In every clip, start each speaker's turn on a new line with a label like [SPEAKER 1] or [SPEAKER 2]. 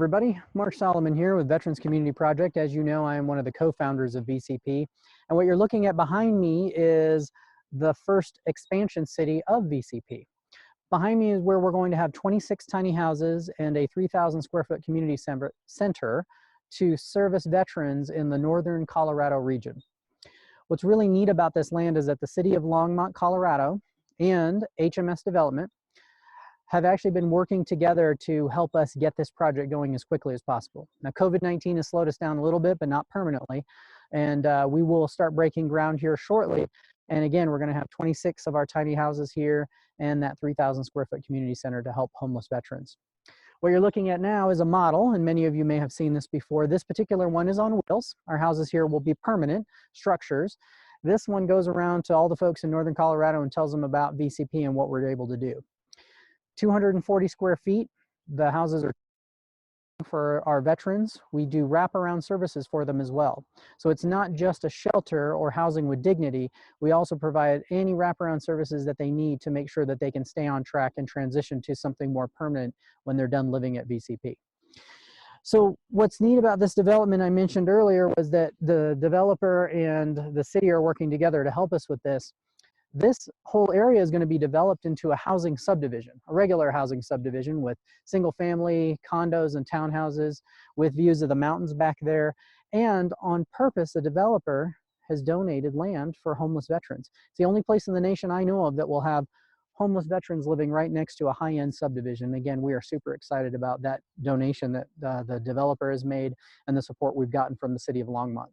[SPEAKER 1] everybody. Mark Solomon here with Veterans Community Project. As you know, I am one of the co-founders of VCP. And what you're looking at behind me is the first expansion city of VCP. Behind me is where we're going to have 26 tiny houses and a 3,000 square foot community center to service veterans in the northern Colorado region. What's really neat about this land is that the city of Longmont, Colorado and HMS Development have actually been working together to help us get this project going as quickly as possible. Now, COVID-19 has slowed us down a little bit, but not permanently. And we will start breaking ground here shortly. And again, we're gonna have 26 of our tiny houses here and that 3,000 square foot community center to help homeless veterans. What you're looking at now is a model, and many of you may have seen this before. This particular one is on wheels. Our houses here will be permanent structures. This one goes around to all the folks in northern Colorado and tells them about VCP and what we're able to do. 240 square feet. The houses are for our veterans. We do wraparound services for them as well. So it's not just a shelter or housing with dignity. We also provide any wraparound services that they need to make sure that they can stay on track and transition to something more permanent when they're done living at VCP. So what's neat about this development I mentioned earlier was that the developer and the city are working together to help us with this. This whole area is going to be developed into a housing subdivision, a regular housing subdivision with single family condos and townhouses with views of the mountains back there. And on purpose, the developer has donated land for homeless veterans. It's the only place in the nation I know of that will have homeless veterans living right next to a high-end subdivision. Again, we are super excited about that donation that the developer has made and the support we've gotten from the city of Longmont.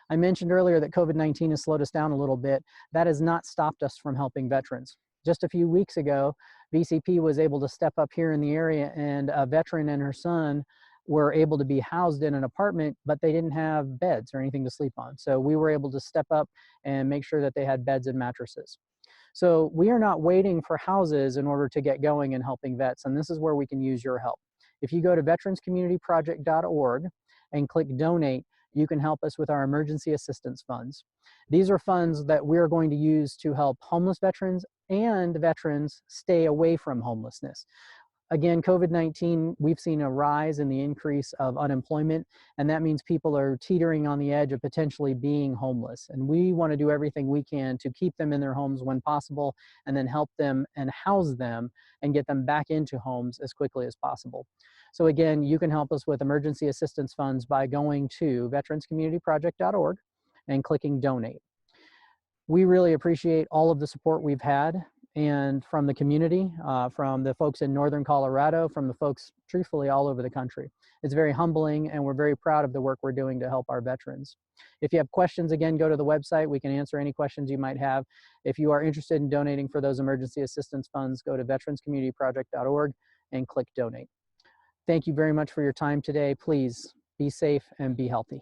[SPEAKER 1] I mentioned earlier that COVID-19 has slowed us down a little bit. That has not stopped us from helping veterans. Just a few weeks ago, VCP was able to step up here in the area, and a veteran and her son were able to be housed in an apartment, but they didn't have beds or anything to sleep on. So we were able to step up and make sure that they had beds and mattresses. So we are not waiting for houses in order to get going and helping vets, and this is where we can use your help. If you go to veteranscommunityproject.org and click donate, you can help us with our emergency assistance funds. These are funds that we're going to use to help homeless veterans and veterans stay away from homelessness. Again, COVID-19, we've seen a rise in the increase of unemployment, and that means people are teetering on the edge of potentially being homeless. And we want to do everything we can to keep them in their homes when possible, and then help them and house them and get them back into homes as quickly as possible. So again, you can help us with emergency assistance funds by going to veteranscommunityproject.org and clicking donate. We really appreciate all of the support we've had and from the community, from the folks in northern Colorado, from the folks truthfully all over the country. It's very humbling, and we're very proud of the work we're doing to help our veterans. If you have questions, again, go to the website. We can answer any questions you might have. If you are interested in donating for those emergency assistance funds, go to veteranscommunityproject.org and click donate. Thank you very much for your time today. Please be safe and be healthy.